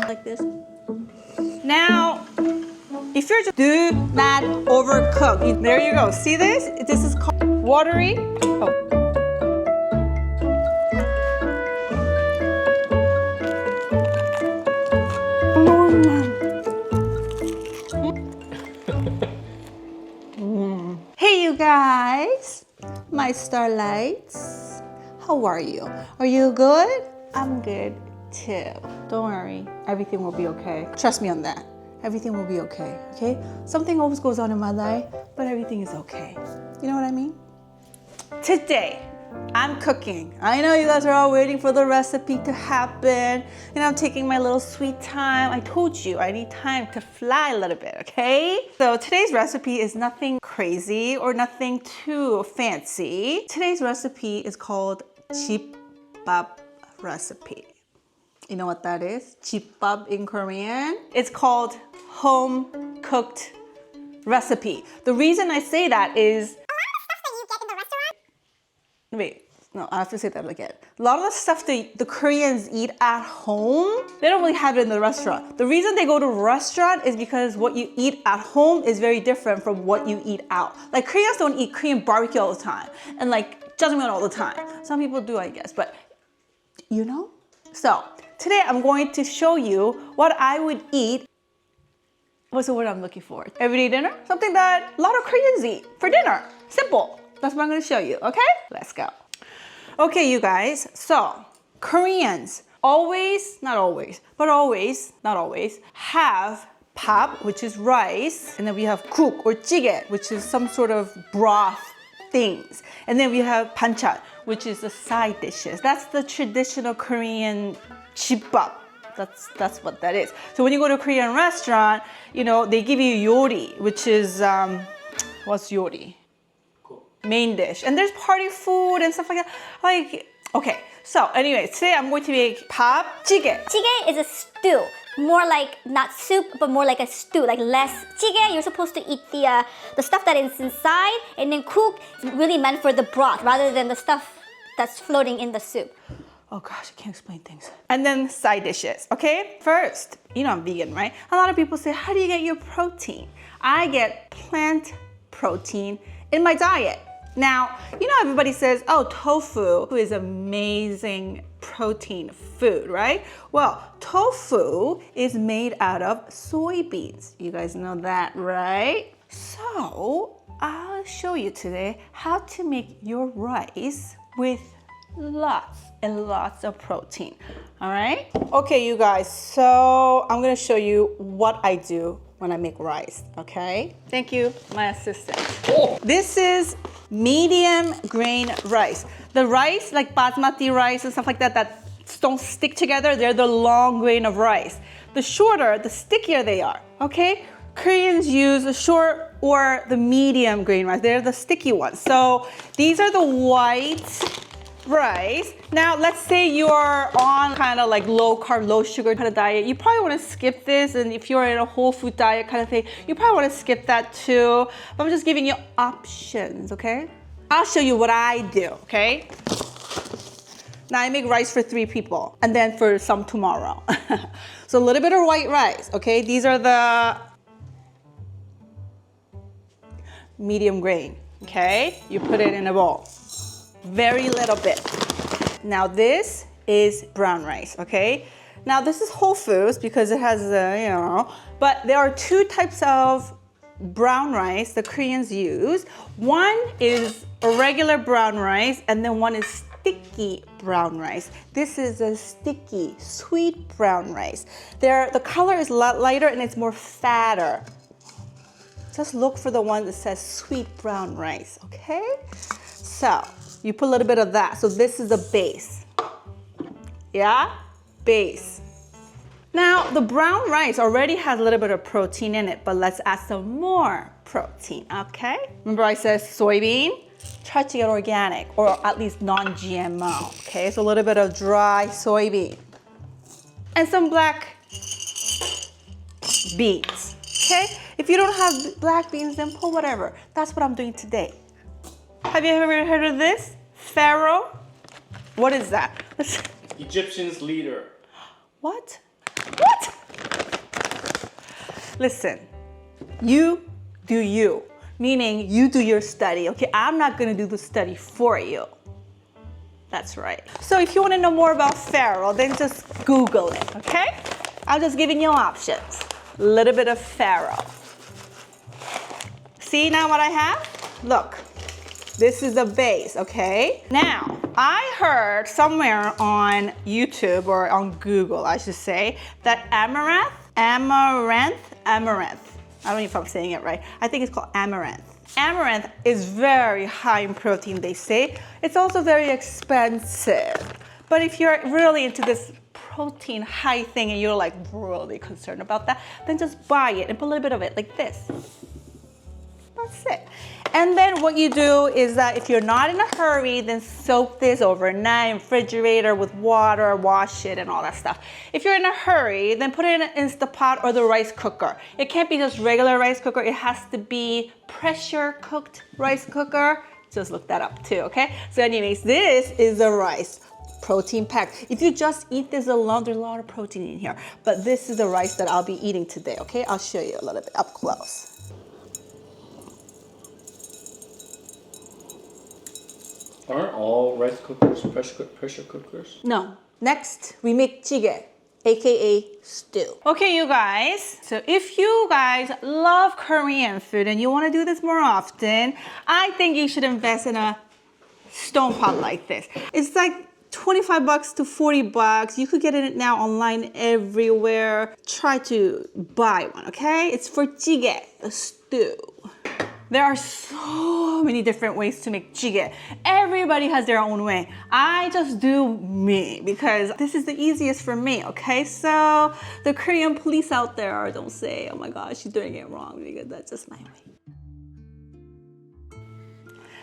Like this. Now, if you're just do not overcook. There you go. See this? This is called watery. Oh. Hey you guys, my starlights. How are you? Are you good? I'm good too. Don't worry, everything will be okay. Trust me on that. Everything will be okay, okay? Something always goes on in my life, but everything is okay. You know what I mean? Today, I'm cooking. I know you guys are all waiting for the recipe to happen, and I'm taking my little sweet time. I told you I need time to fly a little bit, okay? So today's recipe is nothing crazy or nothing too fancy. Today's recipe is called 집밥 recipe. You know what that is? 집밥 in Korean. It's called home cooked recipe. The reason I say that is wait, no, I have to say that again. A lot of the stuff that the Koreans eat at home, they don't really have it in the restaurant. The reason they go to a restaurant is because what you eat at home is very different from what you eat out. Like Koreans don't eat Korean barbecue all the time and like jjajangmyeon all the time. Some people do, I guess, but you know? So today I'm going to show you what I would eat. What's the word I'm looking for? Everyday dinner? Something that a lot of Koreans eat for dinner. Simple. That's what I'm going to show you, okay? Let's go. Okay, you guys. So, Koreans always, not always, but always, not always, have 밥, which is rice, and then we have 국 or 찌개, which is some sort of broth things. And then we have banchan, which is the side dishes. That's the traditional Korean 집밥. That's what that is. So when you go to a Korean restaurant, you know, they give you 요리, which is, what's 요리? Main dish. And there's party food and stuff like that. Like, okay. So anyways, today I'm going to make 밥, 찌개. Jjigae is a stew. More like, not soup, but more like a stew, like less. Jjigae, you're supposed to eat the stuff that is inside, and then kuk is really meant for the broth rather than the stuff that's floating in the soup. Oh gosh, I can't explain things. And then side dishes, okay? First, you know I'm vegan, right? A lot of people say, how do you get your protein? I get plant protein in my diet. Now, you know everybody says, oh, tofu is amazing protein food, right? Well, tofu is made out of soybeans. You guys know that, right? So, I'll show you today how to make your rice with lots and lots of protein, all right? Okay, you guys, so I'm gonna show you what I do when I make rice, okay? Thank you, my assistant. Oh. This is medium grain rice. The rice, like basmati rice and stuff like that, that don't stick together, they're the long grain of rice. The shorter, the stickier they are, okay? Koreans use the short or the medium grain rice. They're the sticky ones. So these are the white rice. Now, let's say you're on kind of like low carb, low sugar kind of diet. You probably want to skip this. And if you're in a whole food diet kind of thing, you probably want to skip that too. But I'm just giving you options, okay? I'll show you what I do, okay? Now I make rice for 3 people and then for some tomorrow. So a little bit of white rice, okay? These are the medium grain, okay? You put it in a bowl. Very little bit. Now this is brown rice, okay? Now this is whole foods because it has, you know, but there are 2 types of brown rice the Koreans use. One is a regular brown rice and then one is sticky brown rice. This is a sticky, sweet brown rice. The color is a lot lighter and it's more fatter. Just look for the one that says sweet brown rice, okay? So, you put a little bit of that. So this is the base. Yeah? Base. Now, the brown rice already has a little bit of protein in it, but let's add some more protein, okay? Remember I said soybean? Try to get organic or at least non-GMO, okay? So a little bit of dry soybean. And some black beans, okay? If you don't have black beans, then put whatever. That's what I'm doing today. Have you ever heard of this? Farro? What is that? Egyptian's leader. What? What? Listen, you do you. Meaning you do your study, okay? I'm not gonna do the study for you. That's right. So if you wanna know more about Pharaoh, then just Google it, okay? I'm just giving you options. A little bit of Pharaoh. See now what I have? Look, this is the base, okay? Now, I heard somewhere on YouTube or on Google, I should say, that amaranth, I don't know if I'm saying it right. I think it's called amaranth. Amaranth is very high in protein, they say. It's also very expensive. But if you're really into this protein high thing and you're like really concerned about that, then just buy it and put a little bit of it like this. That's it. And then what you do is that if you're not in a hurry, then soak this overnight in the refrigerator with water, wash it and all that stuff. If you're in a hurry, then put it in an Instapot or the rice cooker. It can't be just regular rice cooker. It has to be pressure cooked rice cooker. Just look that up too, okay? So anyways, this is the rice. Protein packed. If you just eat this alone, there's a lot of protein in here. But this is the rice that I'll be eating today, okay? I'll show you a little bit up close. Aren't all rice cookers pressure cookers? No. Next, we make jjigae, aka stew. Okay, you guys. So if you guys love Korean food and you want to do this more often, I think you should invest in a stone pot like this. It's like $25 to $40. You could get it now online everywhere. Try to buy one, okay? It's for jjigae, the stew. There are so many different ways to make jjigae. Everybody has their own way. I just do me because this is the easiest for me, okay? So the Korean police out there, don't say, oh my gosh, she's doing it wrong, because that's just my way.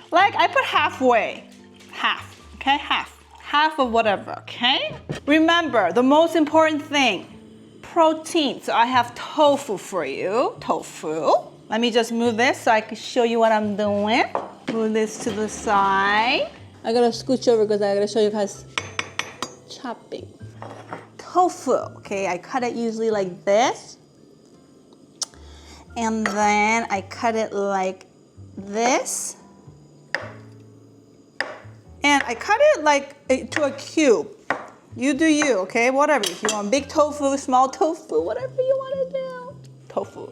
Like I put halfway, half, okay? Half of whatever, okay? Remember, the most important thing, protein. So I have tofu for you, tofu. Let me just move this so I can show you what I'm doing. Move this to the side. I gotta scooch over because I gotta show you guys chopping. Tofu, okay, I cut it usually like this. And then I cut it like this. And I cut it like to a cube. You do you, okay? Whatever. If you want big tofu, small tofu, whatever you wanna do. Tofu.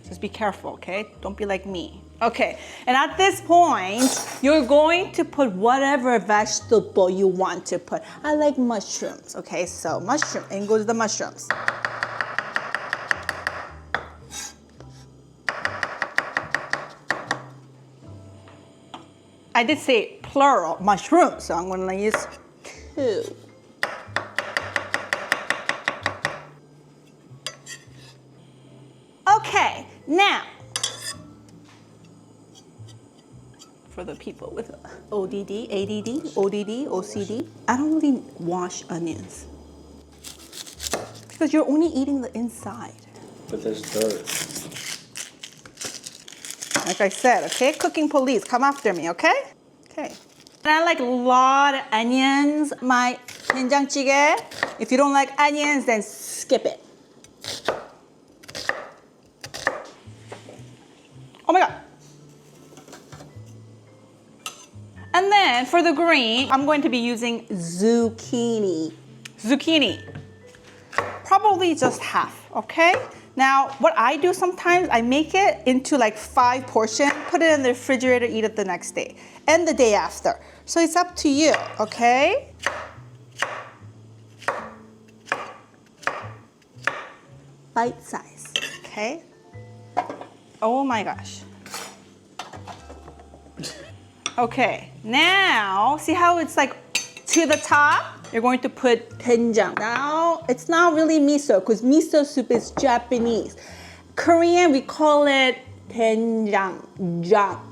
Just be careful, okay? Don't be like me. Okay, and at this point, you're going to put whatever vegetable you want to put. I like mushrooms, okay? So mushroom, and goes the mushrooms. I did say plural, mushrooms, so I'm gonna use 2. Okay, now, for the people with ODD, ADD, ODD, OCD, I don't really wash onions because you're only eating the inside. But there's dirt. Like I said, okay? Cooking police, come after me, okay? Okay. And I like a lot of onions. My doenjang jjigae. If you don't like onions, then skip it. Oh my God. And then for the green, I'm going to be using zucchini. Zucchini. Probably just half, okay? Now, what I do sometimes, I make it into like 5 portions, put it in the refrigerator, eat it the next day, and the day after. So it's up to you, okay? Bite size, okay? Oh my gosh. Okay, now, see how it's like to the top? You're going to put doenjang. Now, it's not really miso, because miso soup is Japanese. Korean, we call it doenjang,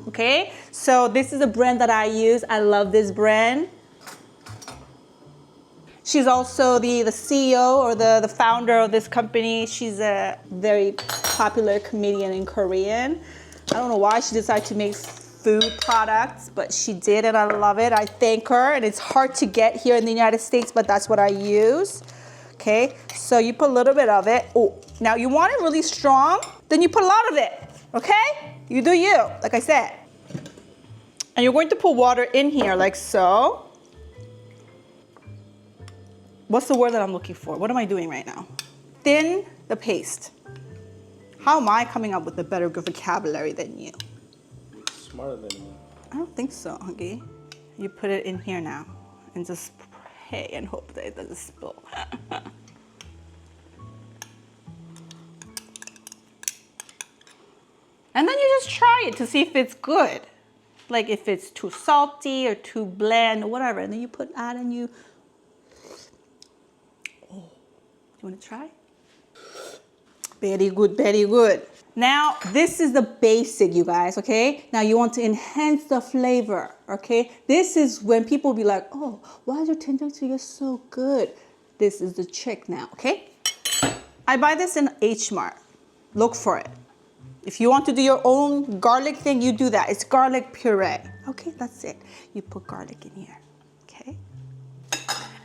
okay? So this is a brand that I use. I love this brand. She's also the CEO or the founder of this company. She's a very popular comedian in Korean. I don't know why she decided to make food products, but she did and I love it. I thank her, and it's hard to get here in the United States, but that's what I use. Okay, so you put a little bit of it. Oh, now you want it really strong, then you put a lot of it, okay? You do you, like I said. And you're going to put water in here like so. What's the word that I'm looking for? What am I doing right now? Thin the paste. How am I coming up with a better vocabulary than you? Smarter than me. I don't think so, Huggy. You put it in here now and just pray and hope that it doesn't spill. And then you just try it to see if it's good. Like if it's too salty or too bland or whatever. And then you put that and you... Oh, you want to try? Very good, very good. Now, this is the basic, you guys, okay? Now, you want to enhance the flavor, okay? This is when people be like, oh, why is your tendency so good? This is the trick now, okay? I buy this in H Mart. Look for it. If you want to do your own garlic thing, you do that. It's garlic puree. Okay, that's it. You put garlic in here, okay?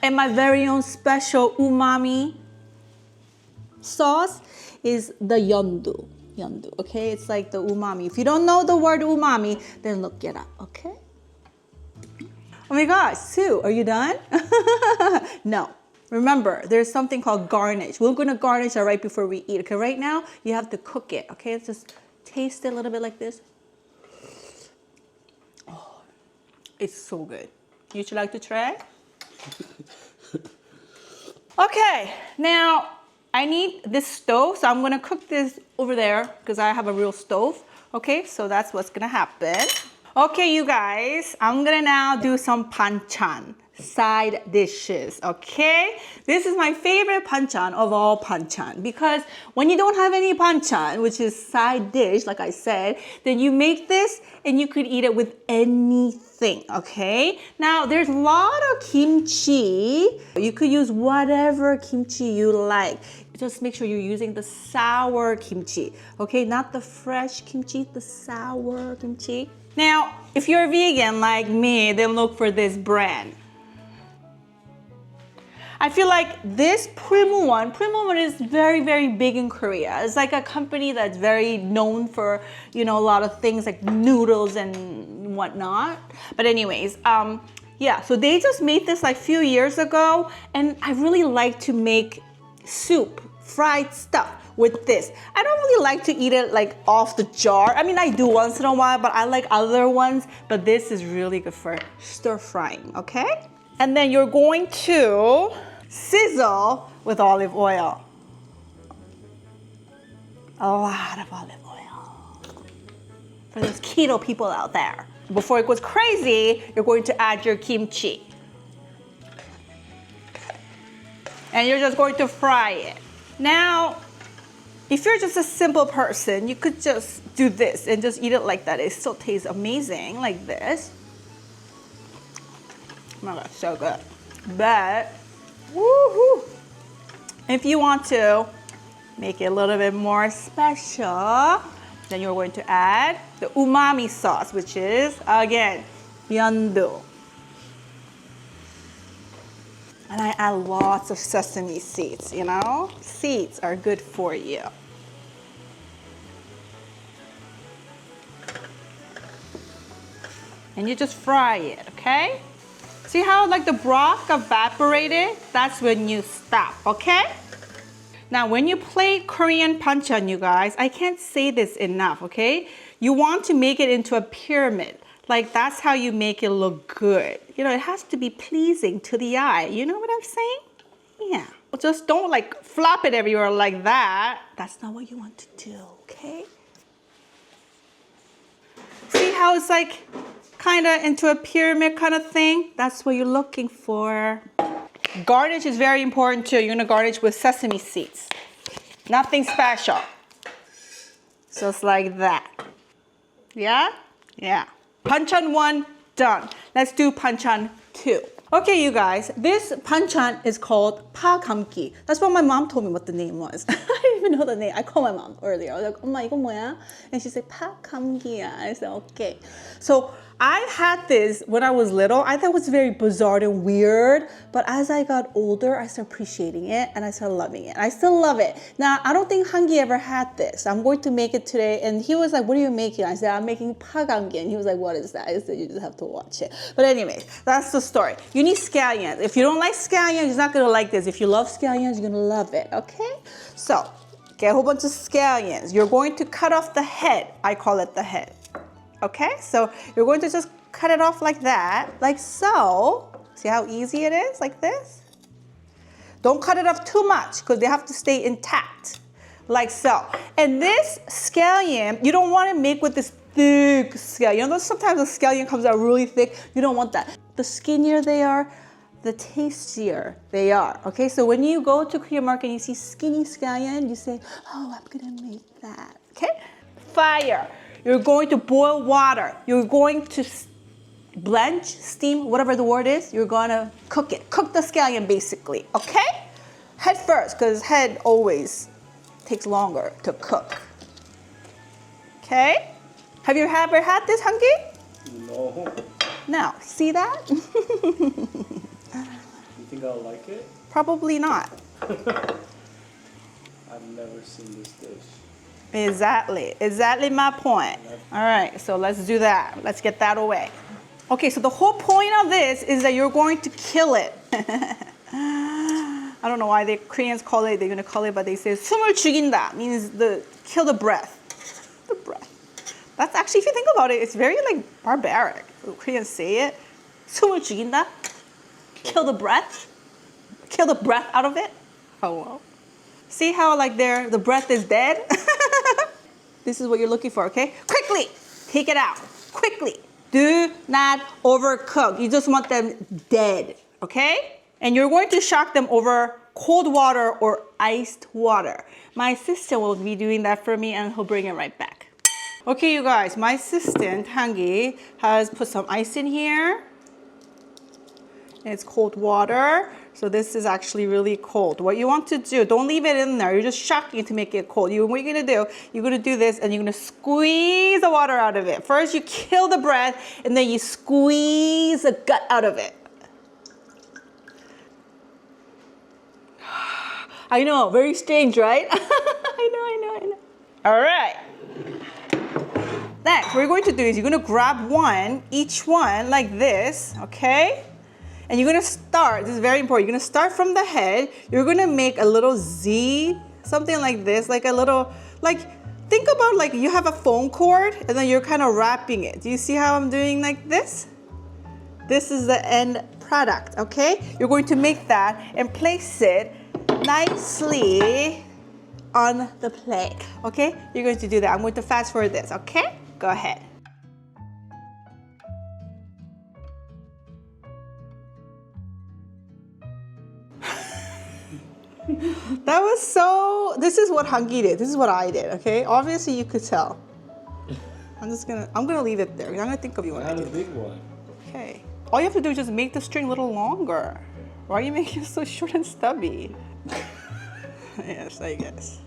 And my very own special umami sauce is the yondu. Yondu, okay? It's like the umami. If you don't know the word umami, then look it up, okay? Oh my gosh, Sue, are you done? No. Remember, there's something called garnish. We're gonna garnish that right before we eat, okay? Right now, you have to cook it, okay? Let's just taste it a little bit like this. Oh, it's so good. You should like to try? Okay, now, I need this stove, so I'm gonna cook this over there because I have a real stove. Okay, so that's what's gonna happen. Okay, you guys, I'm gonna now do some banchan, side dishes, okay? This is my favorite banchan of all banchan because when you don't have any banchan, which is side dish, like I said, then you make this and you could eat it with anything, okay? Now, there's a lot of kimchi. You could use whatever kimchi you like. Just make sure you're using the sour kimchi, okay? Not the fresh kimchi, the sour kimchi. Now, if you're a vegan like me, then look for this brand. I feel like this Primuon is very, very big in Korea. It's like a company that's very known for, you know, a lot of things like noodles and whatnot. But anyways, yeah, so they just made this like a few years ago, and I really like to make soup, fried stuff with this. I don't really like to eat it like off the jar. I mean, I do once in a while, but I like other ones. But this is really good for stir frying, okay? And then you're going to sizzle with olive oil. A lot of olive oil. For those keto people out there. Before it goes crazy, you're going to add your kimchi. And you're just going to fry it. Now, if you're just a simple person, you could just do this and just eat it like that. It still tastes amazing like this. Oh my God, so good. But, woohoo! If you want to make it a little bit more special, then you're going to add the umami sauce, which is, again, yondu. And I add lots of sesame seeds, you know? Seeds are good for you. And you just fry it, okay? See how like the broth evaporated? That's when you stop, okay? Now when you plate Korean banchan, you guys, I can't say this enough, okay? You want to make it into a pyramid. Like that's how you make it look good. You know, it has to be pleasing to the eye. You know what I'm saying? Yeah. Just don't like flop it everywhere like that. That's not what you want to do, okay? See how it's like kind of into a pyramid kind of thing? That's what you're looking for. Garnish is very important too. You're gonna garnish with sesame seeds. Nothing special. Just like that. Yeah? Yeah. Banchan 1, done. Let's do banchan 2. Okay, you guys, this banchan is called pa gamki. That's what my mom told me what the name was. I even know the name. I called my mom earlier. I was like, 엄마, 이거 뭐야? And she's like, 팥감기야. I said, okay. So I had this when I was little. I thought it was very bizarre and weird. But as I got older, I started appreciating it and I started loving it. I still love it. Now, I don't think Hangi ever had this. I'm going to make it today. And he was like, what are you making? I said, I'm making 팥감기. And he was like, what is that? I said, you just have to watch it. But anyway, that's the story. You need scallions. If you don't like scallions, you're not going to like this. If you love scallions, you're going to love it. Okay? So, get a whole bunch of scallions. You're going to cut off the head. I call it the head. Okay, so you're going to just cut it off like that, like so. See how easy it is, like this? Don't cut it off too much because they have to stay intact, like so. And this scallion, you don't want to make with this thick scallion. You know, sometimes the scallion comes out really thick. You don't want that. The skinnier they are, the tastier they are. Okay, so when you go to Korean market and you see skinny scallion, you say, oh, I'm gonna make that. Okay, fire. You're going to boil water. You're going to blanch, steam, whatever the word is. You're going to cook it. Cook the scallion basically, okay? Head first, because head always takes longer to cook. Okay? Have you ever had this, Hangi? No. No. See that? You think I'll like it? Probably not. I've never seen this dish. Exactly my point. All right, so let's do that. Let's get that away. Okay, so the whole point of this is that you're going to kill it. I don't know why the Koreans call it, they're gonna call it, but they say 숨을 죽인다, means kill the breath. The breath. That's actually, if you think about it, it's very like barbaric. Koreans say it. 숨을 죽인다, kill the breath. Kill the breath out of it. Oh wow. See how like the breath is dead? This is what you're looking for, okay? Quickly, take it out. Quickly. Do not overcook. You just want them dead, okay? And you're going to shock them over cold water or iced water. My assistant will be doing that for me and he'll bring it right back. Okay, you guys, my assistant, Hangi, has put some ice in here. It's cold water. So this is actually really cold. What you want to do, don't leave it in there. You're just shocking it to make it cold. What you're gonna do, you're gonna do this and you're gonna squeeze the water out of it. First you kill the breath and then you squeeze the gut out of it. I know, very strange, right? I know. All right. Next, what you're going to do is you're gonna grab one, each one like this, okay? And you're gonna start, this is very important, you're gonna start from the head, you're gonna make a little Z, something like this, like a little, like, think about like you have a phone cord and then you're kind of wrapping it. Do you see how I'm doing like this? This is the end product, okay? You're going to make that and place it nicely on the plate, okay? You're going to do that. I'm going to fast forward this, okay? Go ahead. That was so, this is what Hangi did. This is what I did, okay? Obviously you could tell. I'm gonna leave it there. I'm gonna think of you when I I had do a big one. Okay. All you have to do is just make the string a little longer. Why are you making it so short and stubby? Yes, I guess.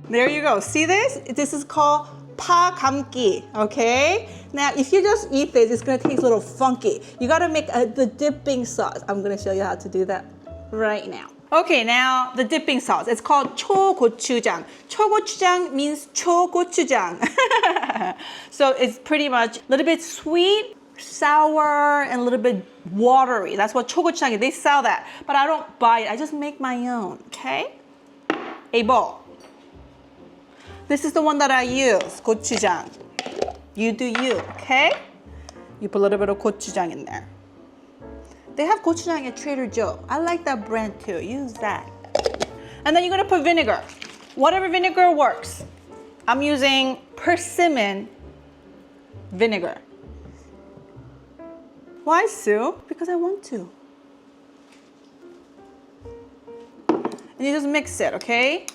There you go. See this? This is called 팥감기, okay? Now, if you just eat this, it's gonna taste a little funky. You gotta make the dipping sauce. I'm gonna show you how to do that right now. Okay, now the dipping sauce. It's called 초고추장. 초고추장 means 초고추장. So it's pretty much a little bit sweet, sour, and a little bit watery. That's what 초고추장 is. They sell that, but I don't buy it. I just make my own, okay? A bowl. This is the one that I use, gochujang. You do you, okay? You put a little bit of gochujang in there. They have gochujang at Trader Joe. I like that brand too. Use that. And then you're gonna put vinegar. Whatever vinegar works. I'm using persimmon vinegar. Why, Sue? Because I want to. And you just mix it, okay?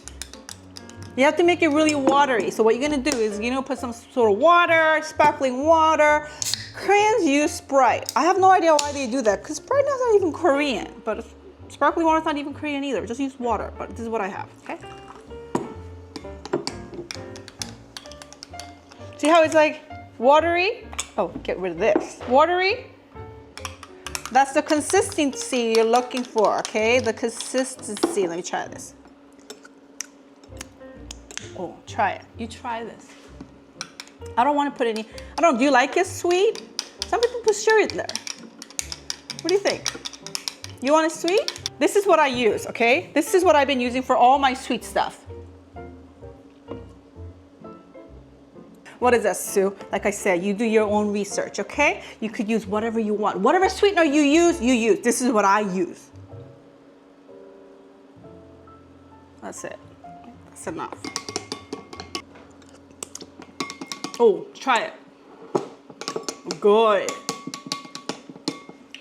You have to make it really watery. So what you're gonna do is, put some sort of water, sparkling water. Koreans use Sprite. I have no idea why they do that, because Sprite is not even Korean, but sparkling water is not even Korean either. Just use water, but this is what I have, okay? See how it's like watery? Oh, get rid of this. Watery. That's the consistency you're looking for, okay? The consistency. Let me try this. Oh, try it. You try this. I don't want to put any, do you like it sweet? Some people put sugar in there. What do you think? You want it sweet? This is what I use, okay? This is what I've been using for all my sweet stuff. What is that, Sue? Like I said, you do your own research, okay? You could use whatever you want. Whatever sweetener you use, you use. This is what I use. That's it. That's enough. Oh, try it. Good.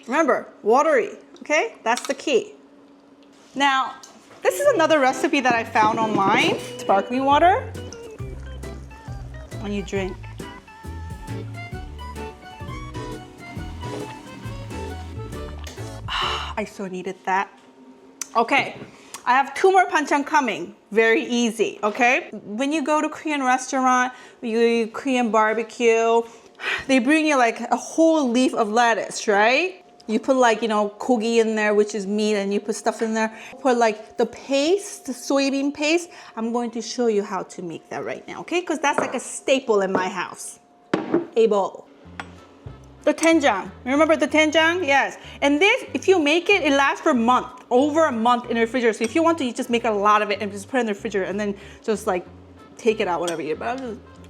Remember, watery, okay? That's the key. Now, this is another recipe that I found online. Sparkling water. When you drink. I so needed that. Okay. I have 2 more banchan coming. Very easy, okay? When you go to Korean restaurant, you eat Korean barbecue, they bring you like a whole leaf of lettuce, right? You put like, gogi in there, which is meat, and you put stuff in there. Put like the paste, the soybean paste. I'm going to show you how to make that right now, okay? Because that's like a staple in my house. A bowl. The doenjang. Remember the doenjang? Yes. And this, if you make it, it lasts for a month. Over a month in the refrigerator. So if you want to, you just make a lot of it and just put it in the refrigerator and then just like take it out whenever you. But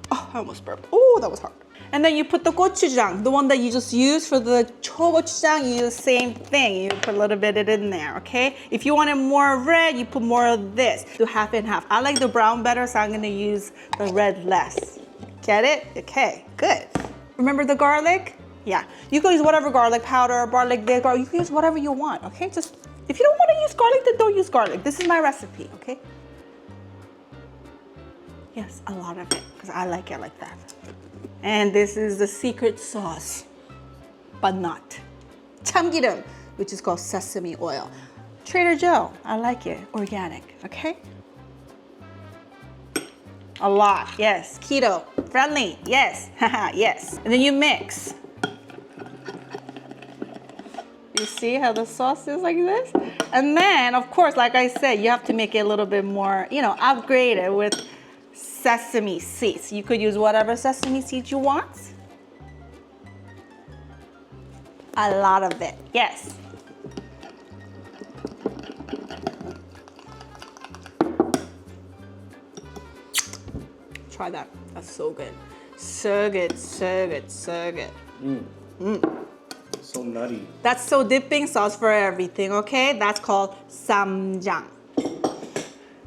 I almost burped. Oh, that was hard. And then you put the gochujang, the one that you just use for the chogochujang. You use the same thing. You put a little bit of it in there, okay? If you wanted more red, you put more of this. Do half and half. I like the brown better, so I'm gonna use the red less. Get it? Okay, good. Remember the garlic? Yeah, you can use whatever garlic powder, garlic this, garlic. You can use whatever you want, okay? Just, if you don't want to use garlic, then don't use garlic. This is my recipe, okay? Yes, a lot of it, because I like it like that. And this is the secret sauce, but not. 참기름, which is called sesame oil. Trader Joe, I like it, organic, okay? A lot, yes. Keto, friendly, yes, yes. And then you mix. You see how the sauce is like this? And then, of course, like I said, you have to make it a little bit more, upgraded with sesame seeds. You could use whatever sesame seeds you want. A lot of it, yes. Try that. That's so good. So good, so good, so good. So nutty. That's so dipping sauce for everything, okay? That's called samjang.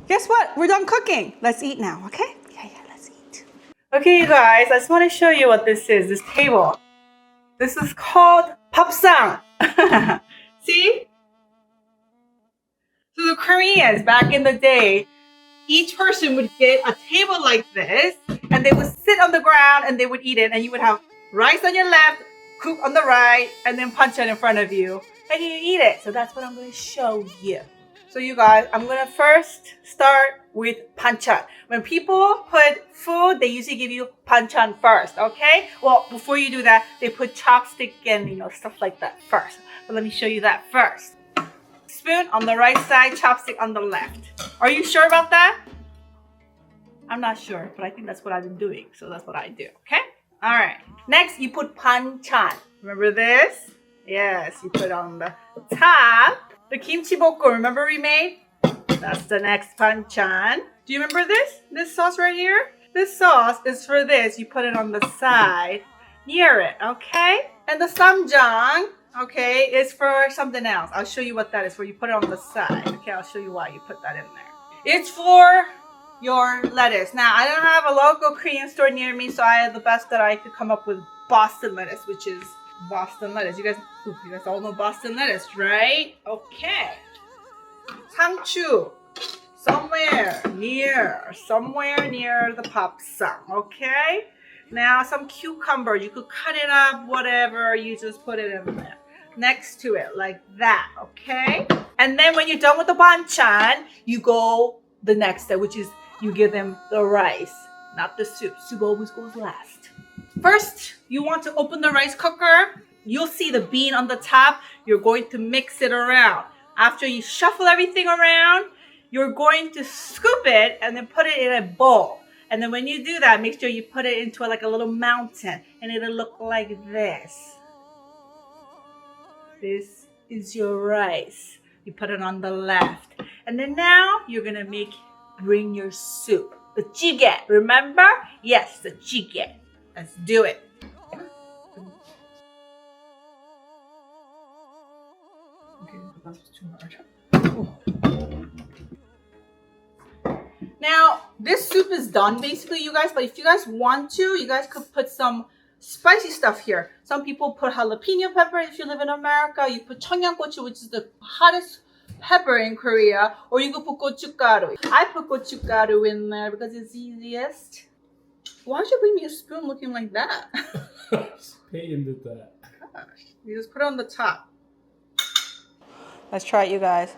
Guess what? We're done cooking. Let's eat now, okay? Yeah, let's eat. Okay, you guys, I just want to show you what this is, this table. This is called papsang. See? So the Koreans back in the day, each person would get a table like this, and they would sit on the ground and they would eat it, and you would have rice on your left, cook on the right, and then banchan in front of you, and you eat it. So that's what I'm going to show you. So you guys, I'm going to first start with banchan. When people put food, they usually give you banchan first, okay? Well, before you do that, they put chopstick and stuff like that first. But let me show you that first. Spoon on the right side, chopstick on the left. Are you sure about that? I'm not sure, but I think that's what I've been doing. So that's what I do, okay? All right. Next, you put banchan. Remember this? Yes, you put on the top. The kimchi bokko, remember we made? That's the next banchan. Do you remember this? This sauce right here? This sauce is for this. You put it on the side near it, okay? And the samjang, okay, is for something else. I'll show you what that is for. You put it on the side. Okay, I'll show you why you put that in there. It's for your lettuce. Now, I don't have a local Korean store near me, so I had the best that I could come up with Boston lettuce, which is Boston lettuce. You guys all know Boston lettuce, right? Okay. 상추. Somewhere somewhere near the popsang, okay? Now some cucumber, you could cut it up, whatever, you just put it in there. Next to it, like that, okay? And then when you're done with the banchan, you go the next step, which is you give them the rice, not the soup. Soup always goes last. First, you want to open the rice cooker. You'll see the bean on the top. You're going to mix it around. After you shuffle everything around, you're going to scoop it and then put it in a bowl. And then when you do that, make sure you put it into like a little mountain and it'll look like this. This is your rice. You put it on the left. And then now you're gonna bring your soup. The jjigae, remember? Yes, the jjigae. Let's do it. Okay, that was too hard. Now, this soup is done basically, you guys, but if you guys want to, you guys could put some spicy stuff here. Some people put jalapeno pepper if you live in America. You put 청양고추, which is the hottest pepper in Korea, or you could put gochugaru. I put gochugaru in there because it's easiest. Why'd you bring me a spoon looking like that? Peyton did that. Gosh, you just put it on the top. Let's try it, you guys.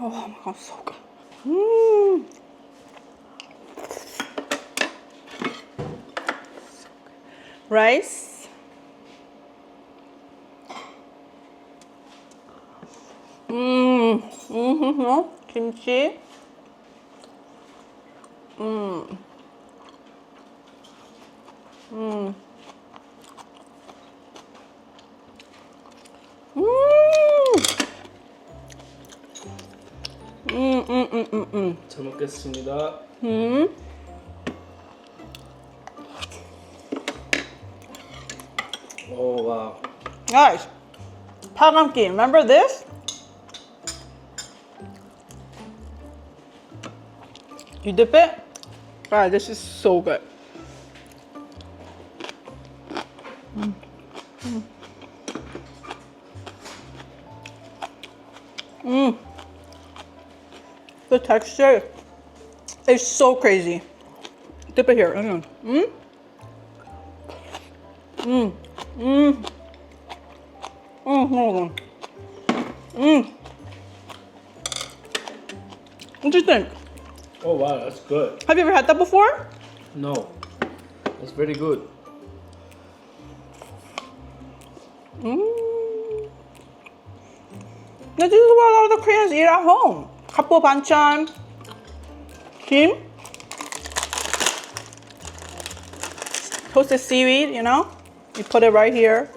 Oh my god, so good. Mmm. Rice. Kimchi. 잘 먹겠습니다. Oh wow. Guys, pagamki, remember this? You dip it? Guys, this is so good. The texture is so crazy. Dip it here. What do you think? Oh wow, that's good. Have you ever had that before? No, that's very good. Now, this is what a lot of the Koreans eat at home. Kapo banchan, kim, toasted seaweed, you know? You put it right here.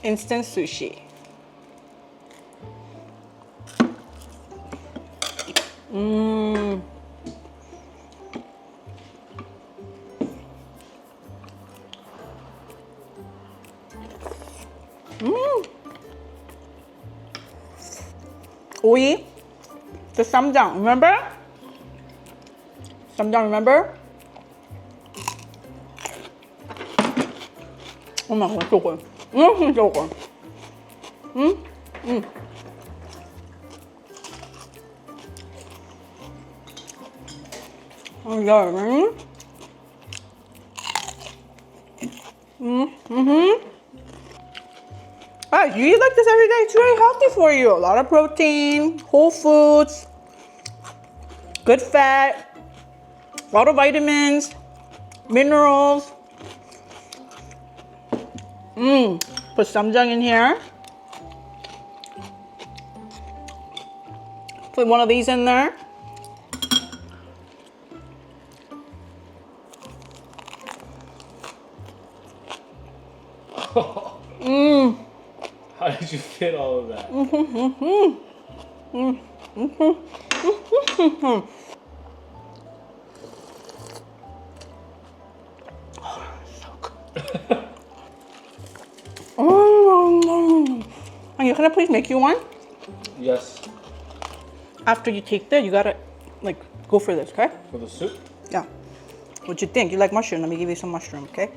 Instant sushi. Oyi, the 쌈장, remember? 쌈장, remember? Oh my god, so good. So good. Oh yeah. You eat like this every day, it's very healthy for you. A lot of protein, whole foods, good fat, a lot of vitamins, minerals. Put 쌈장 in here. Put one of these in there. How did you fit all of that? Can I please make you one? Yes. After you take that, you gotta like go for this, okay? For the soup? Yeah. What you think? You like mushroom? Let me give you some mushroom, okay?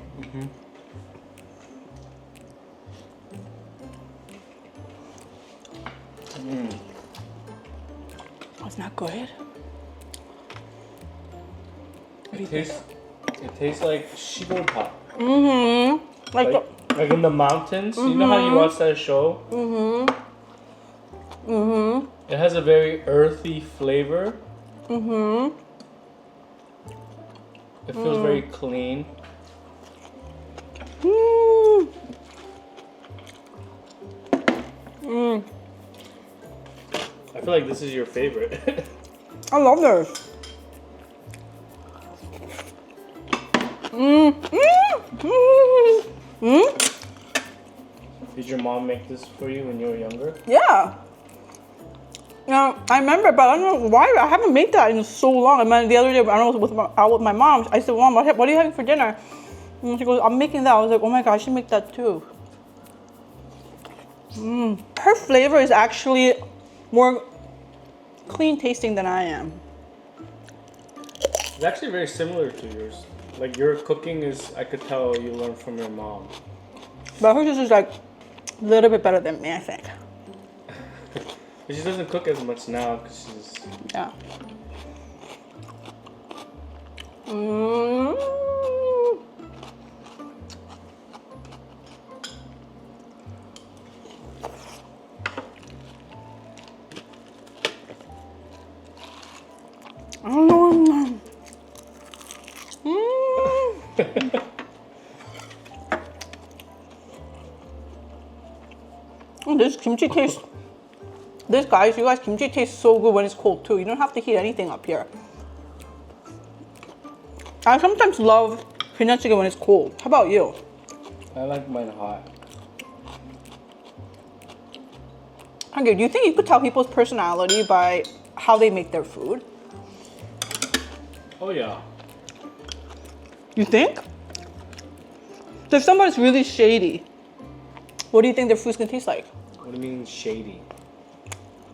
That's not good. It tastes like shibopa. Like Like in the mountains. You know how you watch that show? It has a very earthy flavor. It feels very clean. I feel like this is your favorite. I love this. Did your mom make this for you when you were younger? Yeah. I remember, but I don't know why. I haven't made that in so long. I mean, the other day, I don't know, out with my mom. I said, Mom, what are you having for dinner? And she goes, I'm making that. I was like, oh my God, I should make that too. Her flavor is actually more clean tasting than I am. It's actually very similar to yours. Like your cooking is, I could tell you learned from your mom. But hers is just like a little bit better than me, I think. But she doesn't cook as much now because she's... Yeah. I don't know. This kimchi tastes. This, guys, you guys, kimchi tastes so good when it's cold too. You don't have to heat anything up here. I sometimes love peanut chicken when it's cold. How about you? I like mine hot. Okay, do you think you could tell people's personality by how they make their food? Oh yeah. You think? So if somebody's really shady, what do you think their food's gonna taste like? What do you mean shady?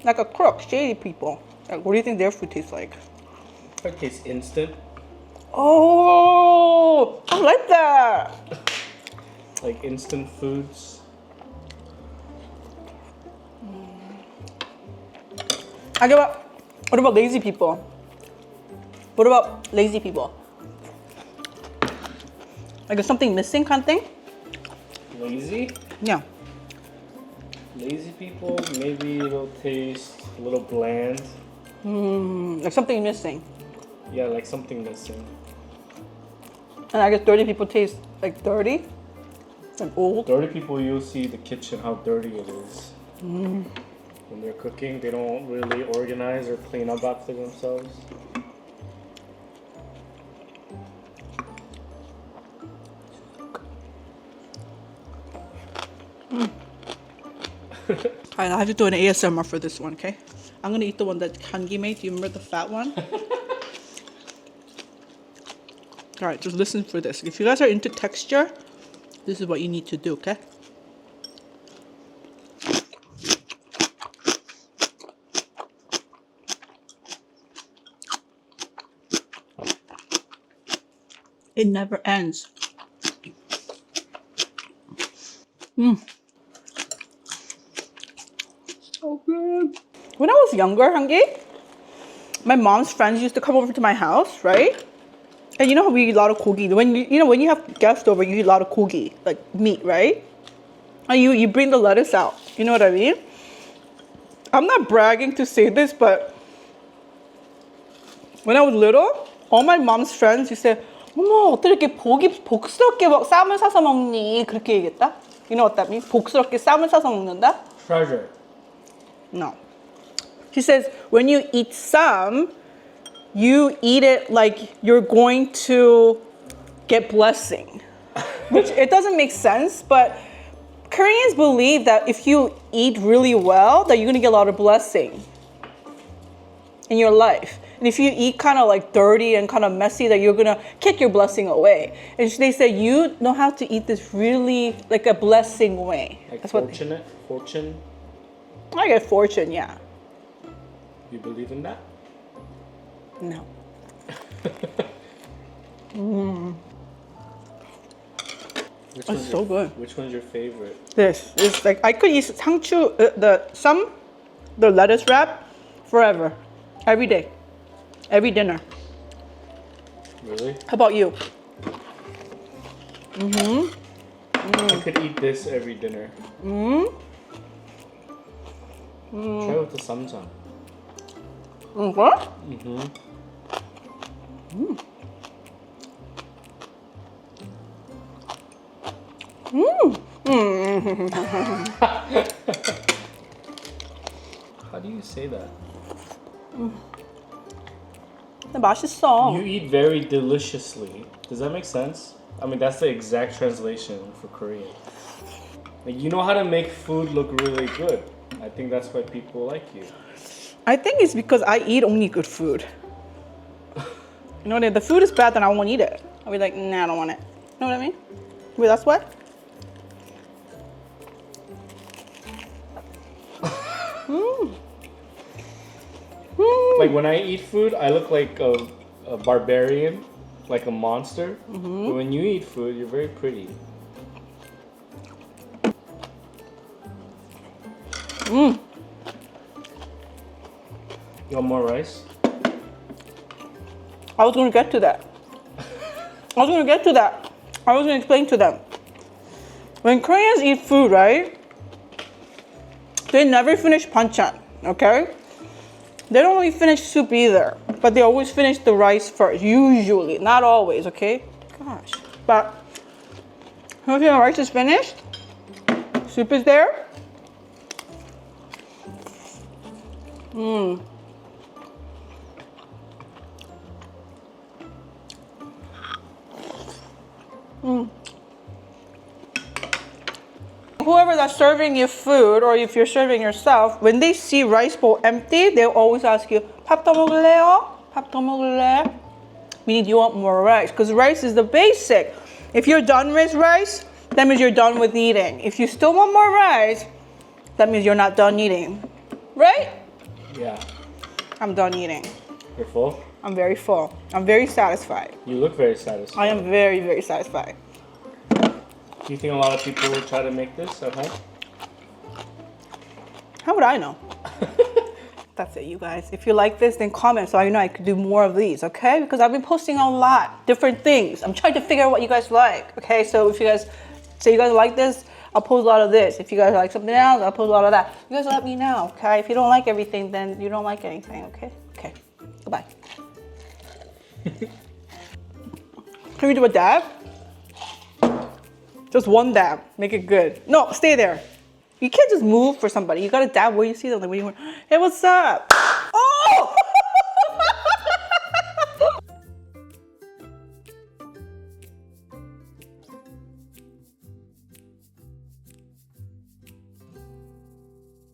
Like a crook, shady people. Like, what do you think their food tastes like? It tastes instant. Oh, I like that. Like instant foods. What about lazy people? What about lazy people? Like, is something missing kind of thing? Lazy? Yeah. Lazy people, maybe it'll taste a little bland. Like something missing. Yeah, like something missing. And I guess dirty people taste like dirty and old. Dirty people, you'll see the kitchen, how dirty it is. When they're cooking, they don't really organize or clean up after themselves. Alright, I have to do an ASMR for this one, okay? I'm gonna eat the one that Hangi made. Do you remember the fat one? Alright, just listen for this. If you guys are into texture, this is what you need to do, okay? It never ends. So good. When I was younger, Hangi, my mom's friends used to come over to my house, right? And you know how we eat a lot of gogi. When you have guests over, you eat a lot of gogi, like meat, right? And you bring the lettuce out. You know what I mean? I'm not bragging to say this, but when I was little, all my mom's friends used to say, 어머, 어떻게 이렇게 복스럽게 쌈을 싸서 먹니? 그렇게 얘기했다. You know what that means? 복스럽게 쌈을 싸서 먹는다? Treasure. No. She says, when you eat some, you eat it like you're going to get blessing. Which, it doesn't make sense, but Koreans believe that if you eat really well, that you're going to get a lot of blessing in your life. And if you eat kind of like dirty and kind of messy, that you're going to kick your blessing away. And they say you know how to eat this really like a blessing way. Like That's fortunate? Fortune? I get fortune, yeah. You believe in that? No. Which It's one's so good. Which one's your favorite? This is like I could eat 상추 the lettuce wrap forever, every day, every dinner. Really? How about you? I could eat this every dinner. Try with the samjang. What? How do you say that? 맛있어. You eat very deliciously. Does that make sense? I mean, that's the exact translation for Korean. Like, you know how to make food look really good. I think that's why people like you. I think it's because I eat only good food. You know, if the food is bad, then I won't eat it. I'll be like, nah, I don't want it. You know what I mean? Wait, that's what? Like, when I eat food, I look like a barbarian, like a monster. But when you eat food, you're very pretty. You want more rice? I was going to get to that. I was going to explain to them. When Koreans eat food, right? They never finish banchan, okay? They don't really finish soup either, but they always finish the rice first, usually, not always, okay? Gosh. But once the rice is finished, soup is there. Whoever that's serving you food, or if you're serving yourself, when they see rice bowl empty, they'll always ask you, 밥 더 먹을래요? 밥 더 먹을래? Meaning, do you want more rice? Because rice is the basic. If you're done with rice, that means you're done with eating. If you still want more rice, that means you're not done eating. Right? Yeah. I'm done eating. You're full? I'm very full. I'm very satisfied. You look very satisfied. I am very, very satisfied. Do you think a lot of people will try to make this at home? How would I know? That's it, you guys. If you like this, then comment so I know I could do more of these, okay? Because I've been posting a lot, different things. I'm trying to figure out what you guys like, okay? So if you guys say you guys like this, I'll post a lot of this. If you guys like something else, I'll post a lot of that. You guys let me know, okay? If you don't like everything, then you don't like anything, okay? Okay, goodbye. Can we do a dab? Just one dab, make it good. No, stay there. You can't just move for somebody. You gotta dab where you see them. Like when you go, hey, what's up? Oh!